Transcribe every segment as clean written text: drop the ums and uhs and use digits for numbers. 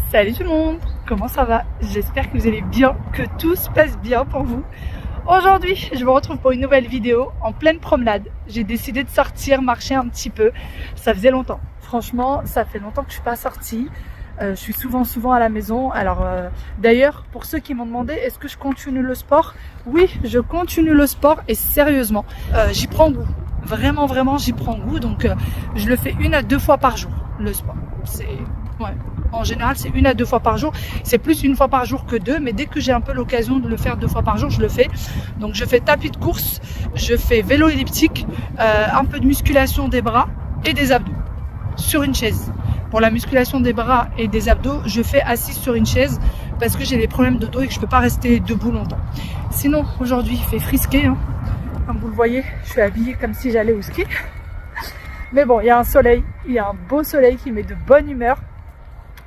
Salut tout le monde, comment ça va? J'espère que vous allez bien, que tout se passe bien pour vous. Aujourd'hui, je vous retrouve pour une nouvelle vidéo en pleine promenade. J'ai décidé de sortir, marcher un petit peu. Ça faisait longtemps. Franchement, ça fait longtemps que je suis pas sortie. Je suis souvent à la maison. Alors d'ailleurs, pour ceux qui m'ont demandé est-ce que je continue le sport, oui, je continue le sport et sérieusement, j'y prends goût. Vraiment, j'y prends goût. Donc je le fais 1 à 2 fois par jour, le sport. Ouais. En général, c'est 1 à 2 fois par jour. C'est plus 1 fois par jour que 2, mais dès que j'ai un peu l'occasion de le faire 2 fois par jour, je le fais. Donc je fais tapis de course, je fais vélo elliptique, un peu de musculation des bras et des abdos sur une chaise. Pour la musculation des bras et des abdos, je fais assise sur une chaise parce que j'ai des problèmes de dos et que je ne peux pas rester debout longtemps. Sinon, aujourd'hui, il fait frisqué. Comme vous le voyez, je suis habillée comme si j'allais au ski. Mais bon, il y a un soleil, il y a un beau soleil qui met de bonne humeur.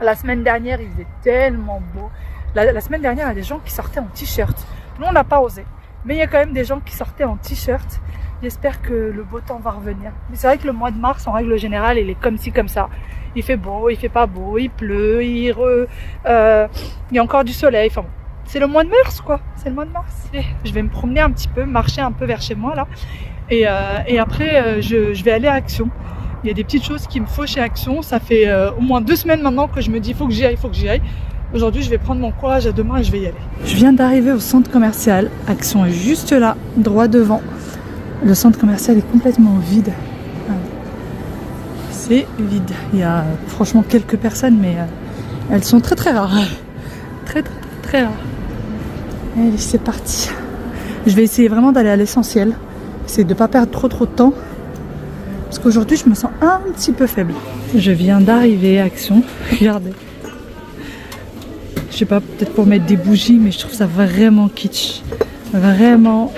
La semaine dernière, il faisait tellement beau. La semaine dernière, il y a des gens qui sortaient en t-shirt. Nous, on n'a pas osé. Mais il y a quand même des gens qui sortaient en t-shirt. J'espère que le beau temps va revenir. Mais c'est vrai que le mois de mars, en règle générale, il est comme ci, comme ça. Il fait beau, il fait pas beau, il pleut, il y a encore du soleil. Enfin bon, c'est le mois de mars, quoi. C'est le mois de mars. Et je vais me promener un petit peu, marcher un peu vers chez moi, là. Et après, je vais aller à Action. Il y a des petites choses qu'il me faut chez Action. Ça fait au moins 2 semaines maintenant que je me dis il faut que j'y aille. Aujourd'hui, je vais prendre mon courage à 2 mains et je vais y aller. Je viens d'arriver au centre commercial. Action est juste là, droit devant. Le centre commercial est complètement vide. C'est vide. Il y a franchement quelques personnes, mais elles sont très rares. Très rares. Allez, c'est parti. Je vais essayer vraiment d'aller à l'essentiel. C'est de ne pas perdre trop de temps. Parce qu'aujourd'hui, je me sens un petit peu faible. Je viens d'arriver à Action. Regardez. Je sais pas, peut-être pour mettre des bougies, mais je trouve ça vraiment kitsch. Vraiment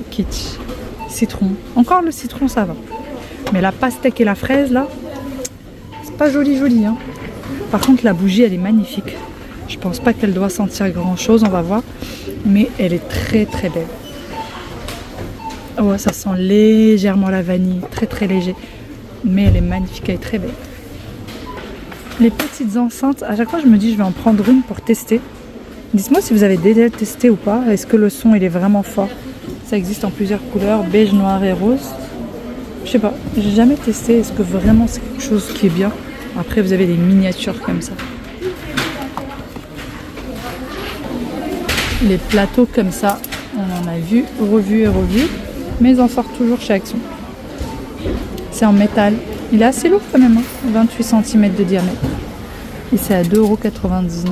kitsch. Citron. Encore le citron, ça va. Mais la pastèque et la fraise, là, c'est pas joli, hein. Par contre, la bougie, elle est magnifique. Je pense pas qu'elle doit sentir grand-chose, on va voir. Mais elle est très belle. Oh, ça sent légèrement la vanille, très léger. Mais elle est magnifique, elle est très belle. Les petites enceintes, à chaque fois je me dis je vais en prendre une pour tester. Dites-moi si vous avez déjà testé ou pas. Est-ce que le son il est vraiment fort? Ça existe en plusieurs couleurs, beige, noir et rose. Je sais pas, j'ai jamais testé. Est-ce que vraiment c'est quelque chose qui est bien? Après vous avez des miniatures comme ça. Les plateaux comme ça, on en a vu, revu et revu. Mais ils en sortent toujours chez Action. C'est en métal. Il est assez lourd quand même, 28 cm de diamètre. Et c'est à 2,99 €.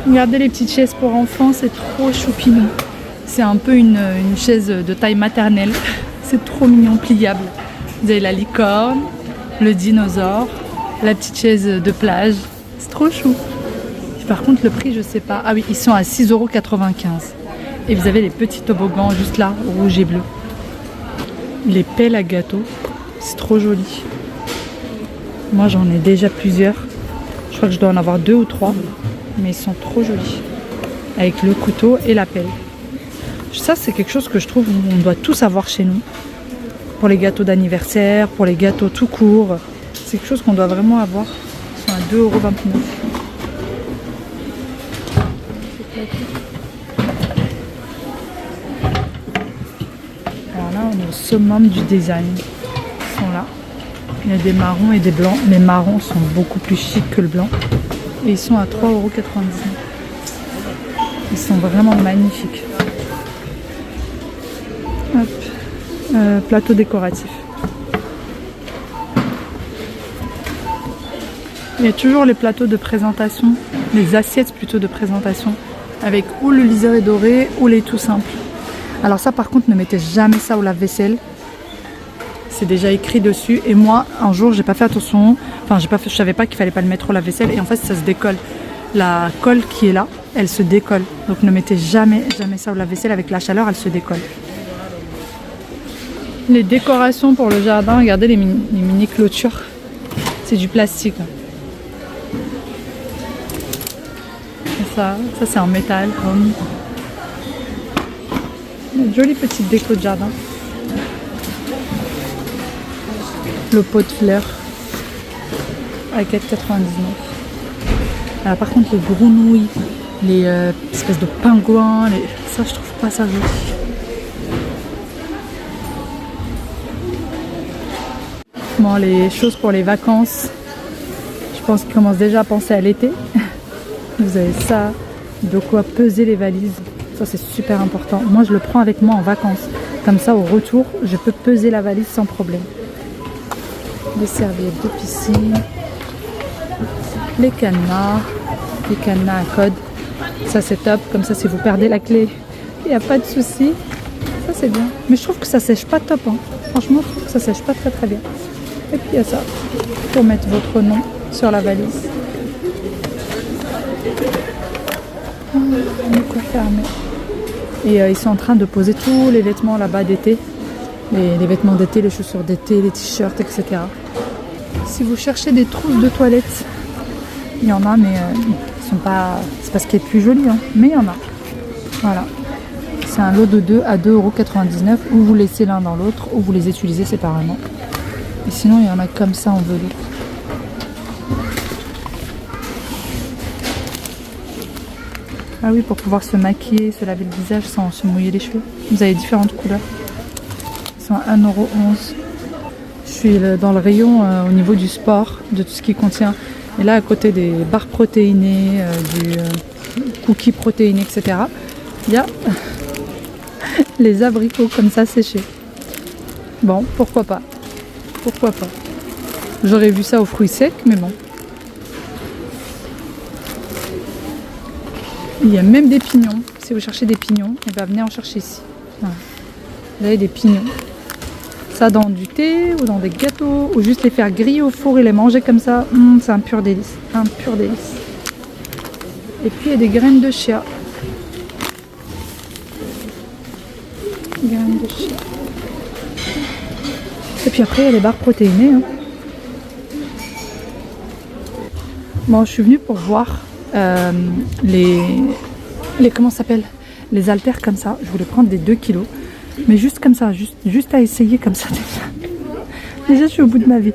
Regardez les petites chaises pour enfants, c'est trop choupinou. C'est un peu une chaise de taille maternelle. C'est trop mignon, pliable. Vous avez la licorne, le dinosaure, la petite chaise de plage. C'est trop chou. Par contre, le prix, je sais pas. Ah oui, ils sont à 6,95 €. Et vous avez les petits toboggans juste là, rouge et bleu. Les pelles à gâteau, c'est trop joli. Moi, j'en ai déjà plusieurs. Je crois que je dois en avoir 2 ou 3. Mais ils sont trop jolis. Avec le couteau et la pelle. Ça, c'est quelque chose que je trouve qu'on doit tous avoir chez nous. Pour les gâteaux d'anniversaire, pour les gâteaux tout court. C'est quelque chose qu'on doit vraiment avoir. Ils sont à 2,29 €. Alors là, on est au summum du design. Ils sont là. Il y a des marrons et des blancs. Les marrons sont beaucoup plus chics que le blanc. Et ils sont à 3,99 €. Ils sont vraiment magnifiques. Hop. Plateau décoratif. Il y a toujours les plateaux de présentation, les assiettes plutôt de présentation, avec ou le liseré doré ou les tout simples. Alors ça par contre, ne mettez jamais ça au lave-vaisselle. C'est déjà écrit dessus. Et moi, un jour, j'ai pas fait attention. Enfin, je savais pas qu'il fallait pas le mettre au lave-vaisselle. Et en fait, ça se décolle. La colle qui est là, elle se décolle. Donc ne mettez jamais ça au lave-vaisselle. Avec la chaleur, elle se décolle. Les décorations pour le jardin, regardez les mini clôtures. C'est du plastique. Et ça c'est en métal. Une jolie petite déco de jardin. le pot de fleurs à 4,99. Alors par contre les grenouilles, les espèces de pingouins, ça je trouve pas ça joli. Bon, les choses pour les vacances, je pense qu'ils commencent déjà à penser à l'été. Vous avez ça, de quoi peser les valises, ça c'est super important. Moi je le prends avec moi en vacances, comme ça au retour je peux peser la valise sans problème. Les serviettes de piscine, les cadenas à code, ça c'est top, comme ça si vous perdez la clé, il n'y a pas de souci, ça c'est bien. Mais je trouve que ça sèche pas top, hein. Franchement je trouve que ça sèche pas très bien. Et puis il y a ça, pour mettre votre nom sur la valise. De quoi fermer. Et ils sont en train de poser tous les vêtements là-bas d'été, les vêtements d'été, les chaussures d'été, les t-shirts, etc. Si vous cherchez des trousses de toilette, il y en a, mais ils sont pas. C'est pas ce qui est le plus joli, hein, mais il y en a. Voilà. C'est un lot de 2 à 2,99 €, ou vous laissez l'un dans l'autre, ou vous les utilisez séparément. Et sinon, il y en a comme ça en velours. Ah oui, pour pouvoir se maquiller, se laver le visage sans se mouiller les cheveux. Vous avez différentes couleurs. Ils sont à 1,11 €. Je suis dans le rayon au niveau du sport, de tout ce qui contient. Et là, à côté des barres protéinées, du cookie protéiné, etc., il y a les abricots comme ça séchés. Bon, pourquoi pas. Pourquoi pas. J'aurais vu ça aux fruits secs, mais bon. Il y a même des pignons. Si vous cherchez des pignons, et ben venez en chercher ici. Voilà. Vous avez des pignons. Ça dans du thé ou dans des gâteaux, ou juste les faire griller au four et les manger comme ça. C'est un pur délice. Un pur délice. Et puis il y a des graines de chia. Graines de chia. Et puis après il y a les barres protéinées. Hein. Bon, je suis venue pour voir les comment ça s'appelle, les haltères comme ça. Je voulais prendre des 2 kilos, mais juste comme ça, juste à essayer comme ça. Déjà je suis au bout de ma vie.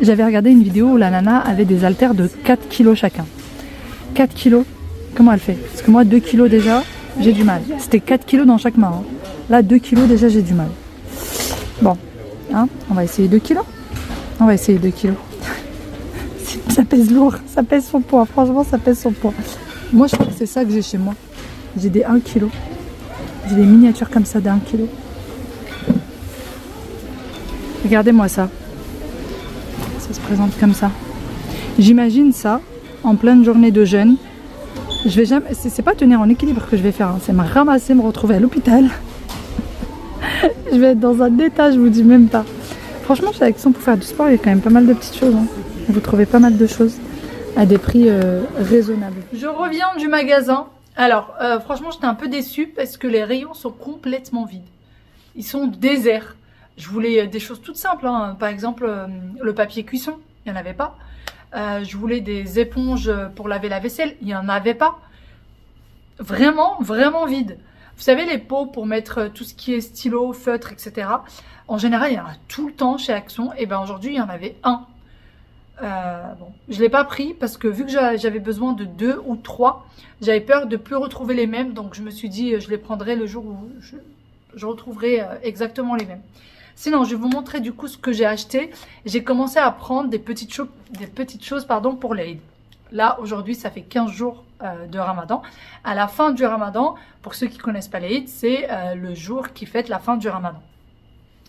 J'avais regardé une vidéo où la nana avait des haltères de 4 kilos chacun. 4 kilos, comment elle fait? Parce que moi 2 kilos déjà j'ai du mal. C'était 4 kilos dans chaque main, hein. Là 2 kilos déjà j'ai du mal. Bon, hein, on va essayer 2 kilos. On va essayer 2 kilos. Ça pèse lourd, ça pèse son poids, franchement ça pèse son poids. Moi je crois que c'est ça que j'ai chez moi. J'ai des 1 kg. J'ai des miniatures comme ça d'1 kg. Regardez-moi ça. Ça se présente comme ça. J'imagine ça en pleine journée de jeûne. Je vais jamais. C'est pas tenir en équilibre que je vais faire, hein. C'est me ramasser, me retrouver à l'hôpital. Je vais être dans un état, je vous dis même pas. Franchement chez Action pour faire du sport, il y a quand même pas mal de petites choses, hein. Vous trouvez pas mal de choses à des prix raisonnables. Je reviens du magasin. Alors, franchement, j'étais un peu déçue parce que les rayons sont complètement vides. Ils sont déserts. Je voulais des choses toutes simples, hein. Par exemple, le papier cuisson, il n'y en avait pas. Je voulais des éponges pour laver la vaisselle, il n'y en avait pas. Vraiment, vraiment vide. Vous savez, les pots pour mettre tout ce qui est stylo, feutre, etc. En général, il y en a tout le temps chez Action. Et bien aujourd'hui, il y en avait un. Bon, je ne l'ai pas pris parce que vu que j'avais besoin de 2 ou 3, j'avais peur de ne plus retrouver les mêmes. Donc je me suis dit je les prendrai le jour où je retrouverai exactement les mêmes. Sinon, je vais vous montrer du coup ce que j'ai acheté. J'ai commencé à prendre des petites choses pour l'Aïd. Là, aujourd'hui, ça fait 15 jours de Ramadan. À la fin du Ramadan, pour ceux qui ne connaissent pas l'Aïd, c'est le jour qui fête la fin du Ramadan.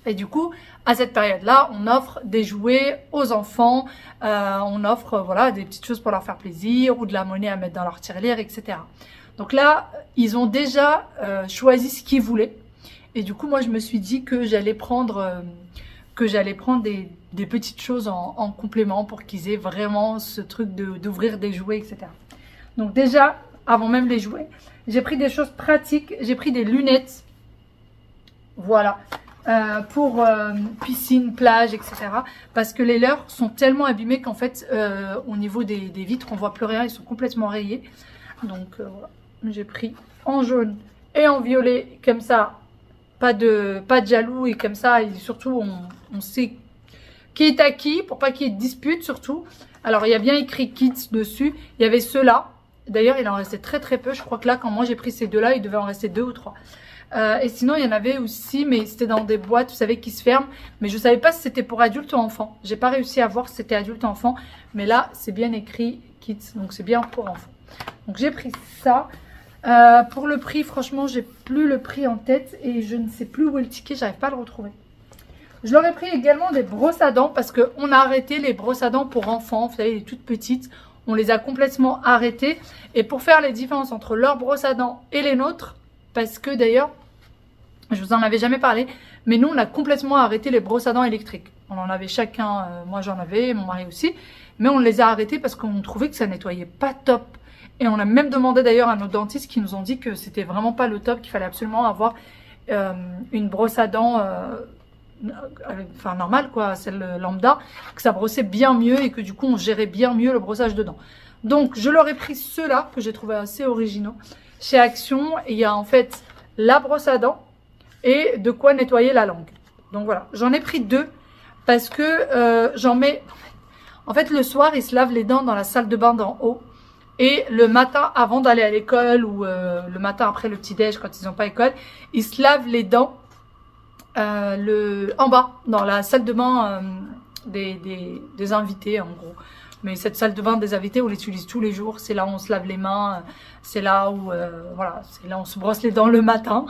Et du coup, à cette période-là, on offre des jouets aux enfants, on offre voilà, des petites choses pour leur faire plaisir ou de la monnaie à mettre dans leur tirelire, etc. Donc là, ils ont déjà choisi ce qu'ils voulaient. Et du coup, moi, je me suis dit que j'allais prendre des petites choses en complément pour qu'ils aient vraiment ce truc d'ouvrir des jouets, etc. Donc déjà, avant même les jouets, j'ai pris des choses pratiques. J'ai pris des lunettes. Voilà. Pour piscine, plage, etc. Parce que les leurs sont tellement abîmés qu'en fait, au niveau des vitres, on voit plus rien. Ils sont complètement rayés. Donc voilà, j'ai pris en jaune et en violet, comme ça, pas de jaloux et comme ça. Et surtout, on sait qui est acquis pour pas qu'il y ait de dispute surtout. Alors il y a bien écrit Kids dessus. Il y avait ceux-là. D'ailleurs il en restait très très peu. Je crois que là quand moi j'ai pris ces deux-là, il devait en rester 2 ou 3. Et sinon il y en avait aussi, mais c'était dans des boîtes, vous savez, qui se ferment. Mais je ne savais pas si c'était pour adultes ou enfants. J'ai pas réussi à voir si c'était adulte ou enfant. Mais là c'est bien écrit Kids, donc c'est bien pour enfants. Donc j'ai pris ça. Pour le prix, franchement, j'ai plus le prix en tête et je ne sais plus où est le ticket, j'arrive pas à le retrouver. Je leur ai pris également des brosses à dents parce qu'on a arrêté les brosses à dents pour enfants, vous savez, les toutes petites. On les a complètement arrêtées. Et pour faire les différences entre leurs brosses à dents et les nôtres, parce que d'ailleurs, je vous en avais jamais parlé, mais nous, on a complètement arrêté les brosses à dents électriques. On en avait chacun, moi j'en avais, mon mari aussi, mais on les a arrêtées parce qu'on trouvait que ça nettoyait pas top. Et on a même demandé d'ailleurs à nos dentistes qui nous ont dit que c'était vraiment pas le top, qu'il fallait absolument avoir une brosse à dents enfin normale quoi, celle lambda, que ça brossait bien mieux et que du coup on gérait bien mieux le brossage de dents. Donc je leur ai pris ceux-là que j'ai trouvé assez originaux chez Action. Et il y a en fait la brosse à dents et de quoi nettoyer la langue. Donc voilà, j'en ai pris 2 parce que j'en mets... En fait le soir ils se lavent les dents dans la salle de bain d'en haut. Et le matin, avant d'aller à l'école ou le matin après le petit-déj, quand ils n'ont pas école, ils se lavent les dents en bas, dans la salle de bain des invités, en gros. Mais cette salle de bain des invités, on l'utilise tous les jours. C'est là où on se lave les mains. C'est là où voilà, c'est là où on se brosse les dents le matin.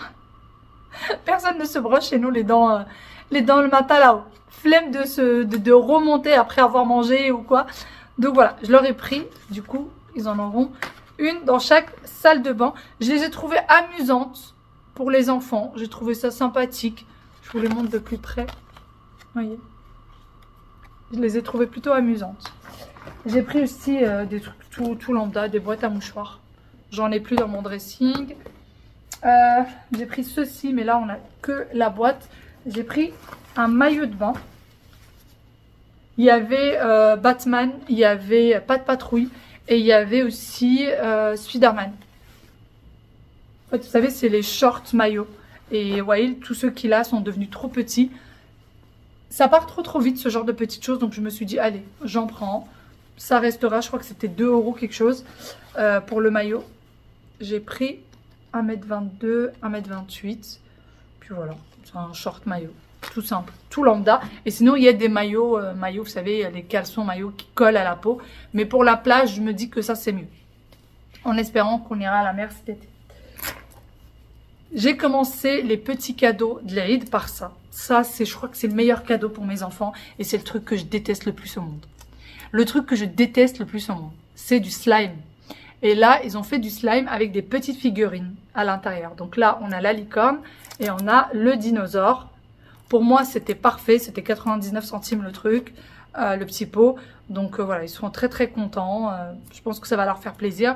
Personne ne se brosse chez nous les dents le matin là-haut. Flemme de remonter après avoir mangé ou quoi. Donc voilà, je leur ai pris, du coup... Ils en auront une dans chaque salle de bain. Je les ai trouvées amusantes pour les enfants. J'ai trouvé ça sympathique. Je vous les montre de plus près. Vous voyez. Je les ai trouvées plutôt amusantes. J'ai pris aussi des trucs tout lambda, des boîtes à mouchoirs. J'en ai plus dans mon dressing. J'ai pris ceci, mais là on a que la boîte. J'ai pris un maillot de bain. Il y avait Batman, il y avait Pas de patrouille. Et il y avait aussi Spider-Man. En fait, vous savez, c'est les shorts maillots. Et Wael, tous ceux qu'il a sont devenus trop petits. Ça part trop vite, ce genre de petites choses. Donc je me suis dit, allez, j'en prends. Ça restera, je crois que c'était 2 € quelque chose pour le maillot. J'ai pris 1m22, 1m28. Puis voilà, c'est un short maillot. Tout simple, tout lambda. Et sinon il y a des maillots, vous savez, les caleçons maillots qui collent à la peau. Mais pour la plage, je me dis que ça c'est mieux. En espérant qu'on ira à la mer cet été. J'ai commencé les petits cadeaux de l'Aïd par ça. Ça, je crois que c'est le meilleur cadeau pour mes enfants. Et c'est le truc que je déteste le plus au monde. Le truc que je déteste le plus au monde, c'est du slime. Et là, ils ont fait du slime avec des petites figurines à l'intérieur. Donc là, on a la licorne et on a le dinosaure. Pour moi, c'était parfait. C'était 99 centimes le truc, le petit pot. Donc voilà, ils seront très contents. Je pense que ça va leur faire plaisir.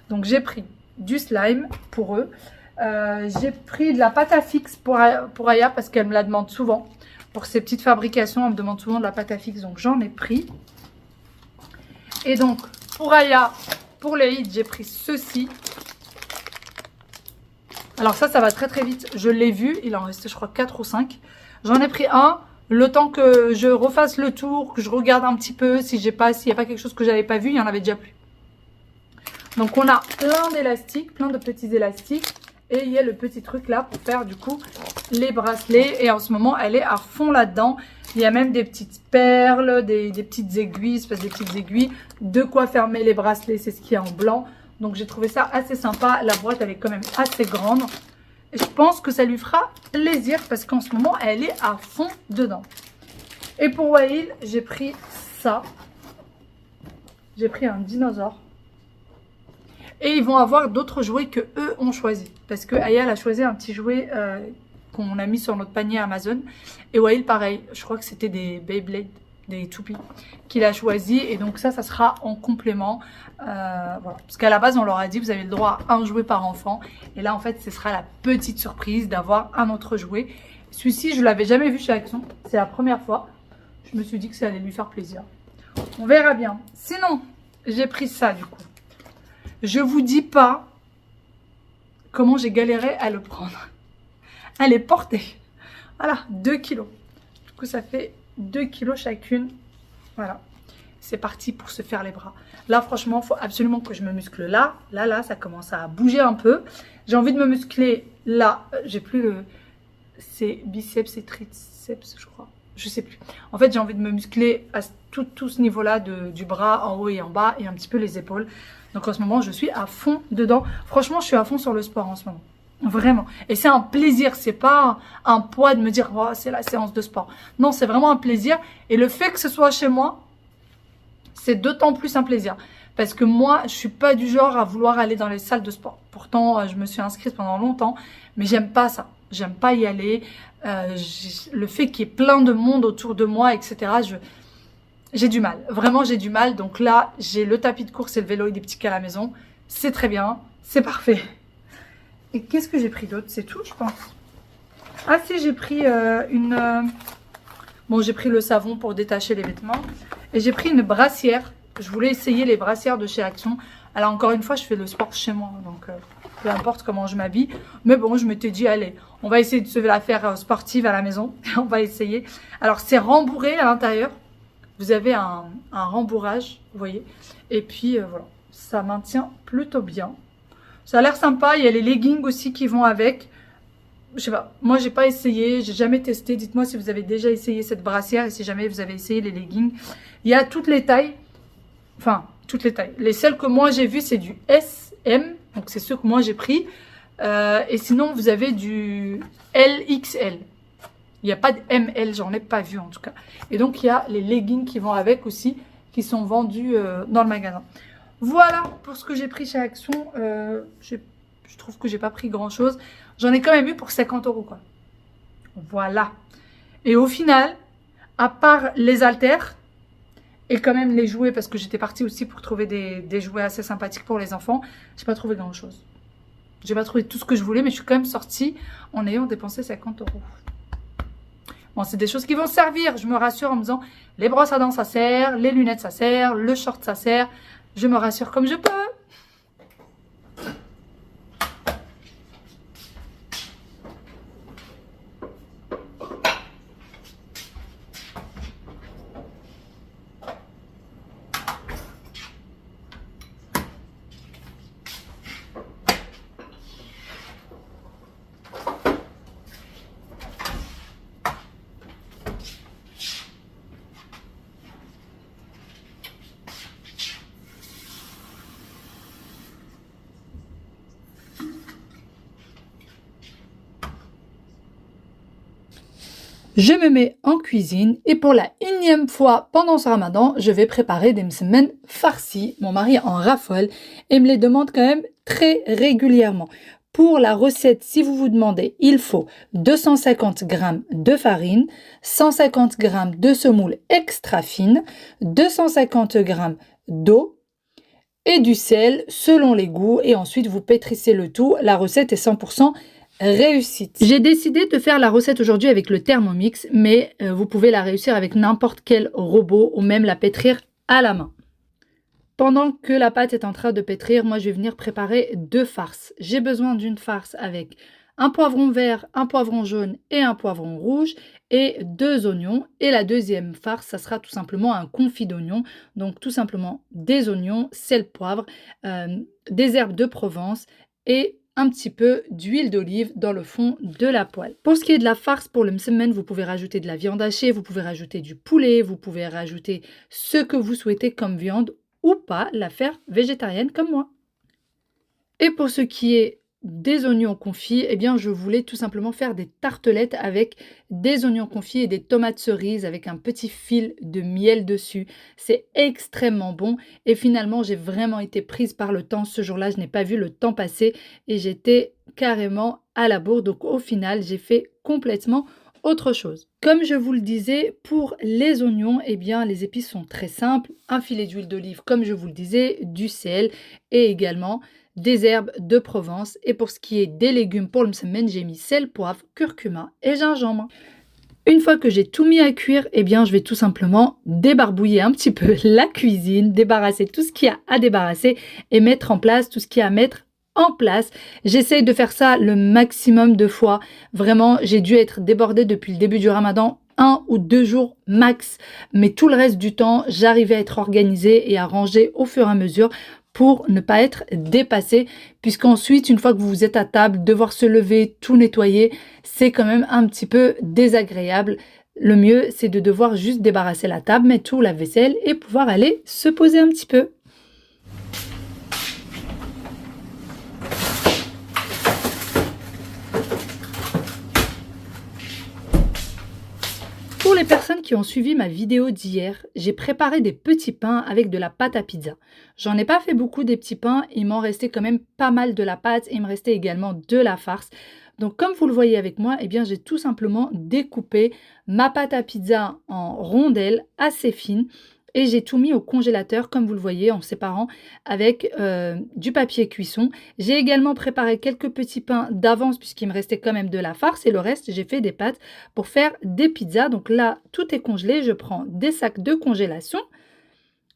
Donc j'ai pris du slime pour eux. J'ai pris de la pâte à fixe pour Aya parce qu'elle me la demande souvent. Pour ses petites fabrications, elle me demande souvent de la pâte à fixe. Donc j'en ai pris. Et donc pour Aya, pour l'Aïd, j'ai pris ceci. Alors ça va très vite. Je l'ai vu. Il en restait je crois 4 ou 5. J'en ai pris un, le temps que je refasse le tour, que je regarde un petit peu s'il n'y a pas quelque chose que j'avais pas vu, il y en avait déjà plus. Donc on a plein d'élastiques, plein de petits élastiques. Et il y a le petit truc là pour faire du coup les bracelets. Et en ce moment, elle est à fond là-dedans. Il y a même des petites perles, des petites aiguilles, espèce de petites aiguilles. De quoi fermer les bracelets, c'est ce qui est en blanc. Donc j'ai trouvé ça assez sympa. La boîte, elle est quand même assez grande. Je pense que ça lui fera plaisir parce qu'en ce moment, elle est à fond dedans. Et pour Wael, j'ai pris ça. J'ai pris un dinosaure. Et ils vont avoir d'autres jouets que eux ont choisi. Parce que Aya, elle a choisi un petit jouet qu'on a mis sur notre panier Amazon. Et Wael, pareil. Je crois que c'était des Beyblade, des toupies qu'il a choisi. Et donc ça sera en complément. Voilà. Parce qu'à la base, on leur a dit, vous avez le droit à un jouet par enfant. Et là, en fait, ce sera la petite surprise d'avoir un autre jouet. Celui-ci, je ne l'avais jamais vu chez Action. C'est la première fois. Je me suis dit que ça allait lui faire plaisir. On verra bien. Sinon, j'ai pris ça du coup. Je vous dis pas comment j'ai galéré à le prendre. Elle est portée. Voilà, 2 kilos. Du coup, ça fait 2 kilos chacune. Voilà. C'est parti pour se faire les bras. Là, franchement, il faut absolument que je me muscle là. Là, ça commence à bouger un peu. J'ai envie de me muscler là. J'ai plus le... C'est biceps et triceps, je crois. Je sais plus. En fait, j'ai envie de me muscler à tout ce niveau-là du bras, en haut et en bas, et un petit peu les épaules. Donc en ce moment, je suis à fond dedans. Franchement, je suis à fond sur le sport en ce moment. Vraiment. Et c'est un plaisir. C'est pas un poids de me dire, oh, c'est la séance de sport. Non, c'est vraiment un plaisir. Et le fait que ce soit chez moi, c'est d'autant plus un plaisir. Parce que moi, je suis pas du genre à vouloir aller dans les salles de sport. Pourtant, je me suis inscrite pendant longtemps, mais j'aime pas ça. J'aime pas y aller. Le fait qu'il y ait plein de monde autour de moi, etc. J'ai du mal. Vraiment, j'ai du mal. Donc là, j'ai le tapis de course et le vélo elliptique à la maison. C'est très bien. C'est parfait. Et qu'est-ce que j'ai pris d'autre? C'est tout, je pense. Ah si, j'ai pris Bon, j'ai pris le savon pour détacher les vêtements. Et j'ai pris une brassière. Je voulais essayer les brassières de chez Action. Alors encore une fois, je fais le sport chez moi. Donc peu importe comment je m'habille. Mais bon, je m'étais dit, allez, on va essayer de se la faire sportive à la maison. On va essayer. Alors c'est rembourré à l'intérieur. Vous avez un rembourrage, vous voyez. Et puis voilà, ça maintient plutôt bien. Ça a l'air sympa. Il y a les leggings aussi qui vont avec. Je sais pas, moi j'ai pas essayé, j'ai jamais testé. Dites-moi si vous avez déjà essayé cette brassière et si jamais vous avez essayé les leggings. Il y a toutes les tailles, enfin toutes les tailles. Les seules que moi j'ai vues c'est du SM, donc c'est ceux que moi j'ai pris. Et sinon vous avez du LXL. Il n'y a pas de ML, j'en ai pas vu en tout cas. Et donc il y a les leggings qui vont avec aussi, qui sont vendus dans le magasin. Voilà pour ce que j'ai pris chez Action. Je trouve que j'ai pas pris grand chose. J'en ai quand même eu pour 50 € quoi. Voilà. Et au final, à part les haltères et quand même les jouets, parce que j'étais partie aussi pour trouver des jouets assez sympathiques pour les enfants, j'ai pas trouvé grand chose. J'ai pas trouvé tout ce que je voulais, mais je suis quand même sortie en ayant dépensé 50 €. Bon, c'est des choses qui vont servir, je me rassure en me disant, les brosses à dents ça sert, les lunettes ça sert, le short ça sert. Je me rassure comme je peux. Je me mets en cuisine et pour la énième fois pendant ce ramadan, je vais préparer des msemen farcis. Mon mari en raffole et me les demande quand même très régulièrement. Pour la recette, si vous vous demandez, il faut 250 g de farine, 150 g de semoule extra fine, 250 g d'eau et du sel selon les goûts. Et ensuite, vous pétrissez le tout. La recette est 100% réussite. J'ai décidé de faire la recette aujourd'hui avec le Thermomix, mais vous pouvez la réussir avec n'importe quel robot ou même la pétrir à la main. Pendant que la pâte est en train de pétrir, moi je vais venir préparer 2 farces. J'ai besoin d'une farce avec un poivron vert, un poivron jaune et un poivron rouge et 2 oignons. Et la deuxième farce, ça sera tout simplement un confit d'oignons. Donc tout simplement des oignons, sel, poivre, des herbes de Provence et un petit peu d'huile d'olive dans le fond de la poêle. Pour ce qui est de la farce pour le msemen, vous pouvez rajouter de la viande hachée, vous pouvez rajouter du poulet, vous pouvez rajouter ce que vous souhaitez comme viande ou pas, la faire végétarienne comme moi. Et pour ce qui est des oignons confits, eh bien je voulais tout simplement faire des tartelettes avec des oignons confits et des tomates cerises avec un petit fil de miel dessus. C'est extrêmement bon et finalement j'ai vraiment été prise par le temps. Ce jour-là, je n'ai pas vu le temps passer et j'étais carrément à la bourre. Donc au final, j'ai fait complètement autre chose. Comme je vous le disais, pour les oignons, eh bien les épices sont très simples. Un filet d'huile d'olive, comme je vous le disais, du sel et également des herbes de Provence. Et pour ce qui est des légumes pour le msemen, j'ai mis sel, poivre, curcuma et gingembre. Une fois que j'ai tout mis à cuire, eh bien je vais tout simplement débarbouiller un petit peu la cuisine, débarrasser tout ce qu'il y a à débarrasser et mettre en place tout ce qu'il y a à mettre en place. J'essaye de faire ça le maximum de fois. Vraiment, j'ai dû être débordée depuis le début du ramadan 1 ou 2 jours max. Mais tout le reste du temps, j'arrivais à être organisée et à ranger au fur et à mesure pour ne pas être dépassée, puisqu'ensuite, une fois que vous êtes à table, devoir se lever, tout nettoyer, c'est quand même un petit peu désagréable. Le mieux, c'est de devoir juste débarrasser la table, mettre tout, la vaisselle et pouvoir aller se poser un petit peu. Pour les personnes qui ont suivi ma vidéo d'hier, j'ai préparé des petits pains avec de la pâte à pizza. J'en ai pas fait beaucoup des petits pains, il m'en restait quand même pas mal de la pâte et il me restait également de la farce. Donc comme vous le voyez avec moi, eh bien j'ai tout simplement découpé ma pâte à pizza en rondelles assez fines et j'ai tout mis au congélateur comme vous le voyez en séparant avec du papier cuisson. J'ai également préparé quelques petits pains d'avance puisqu'il me restait quand même de la farce et le reste j'ai fait des pâtes pour faire des pizzas. Donc là tout est congelé, je prends des sacs de congélation.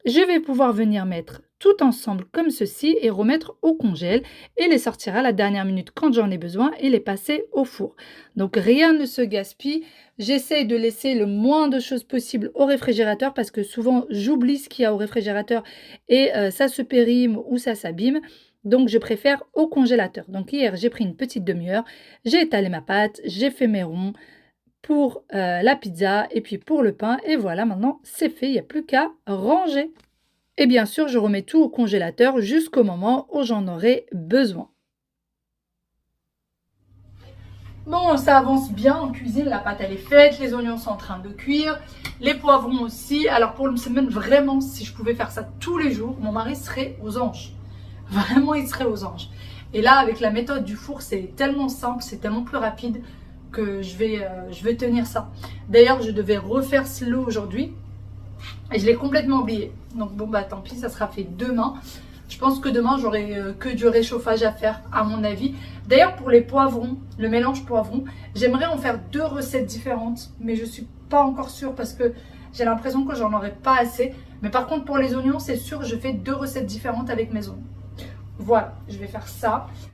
Je vais pouvoir venir mettre tout ensemble comme ceci et remettre au congèle et les sortir à la dernière minute quand j'en ai besoin et les passer au four. Donc rien ne se gaspille. J'essaye de laisser le moins de choses possible au réfrigérateur parce que souvent j'oublie ce qu'il y a au réfrigérateur et ça se périme ou ça s'abîme. Donc je préfère au congélateur. Donc hier j'ai pris une petite demi-heure, j'ai étalé ma pâte, j'ai fait mes ronds pour la pizza et puis pour le pain et voilà, maintenant c'est fait, il n'y a plus qu'à ranger. Et bien sûr, je remets tout au congélateur jusqu'au moment où j'en aurai besoin. Bon, ça avance bien en cuisine, la pâte elle est faite, les oignons sont en train de cuire, les poivrons aussi. Alors pour une semaine, vraiment, si je pouvais faire ça tous les jours, mon mari serait aux anges. Vraiment, il serait aux anges. Et là, avec la méthode du four, c'est tellement simple, c'est tellement plus rapide que je vais tenir ça. D'ailleurs, je devais refaire slow aujourd'hui et je l'ai complètement oublié. Donc bon, bah tant pis, ça sera fait demain. Je pense que demain, j'aurai que du réchauffage à faire, à mon avis. D'ailleurs, pour les poivrons, le mélange poivron, j'aimerais en faire 2 recettes différentes, mais je suis pas encore sûre parce que j'ai l'impression que j'en aurai pas assez. Mais par contre, pour les oignons, c'est sûr, je fais 2 recettes différentes avec mes oignons. Voilà, je vais faire ça.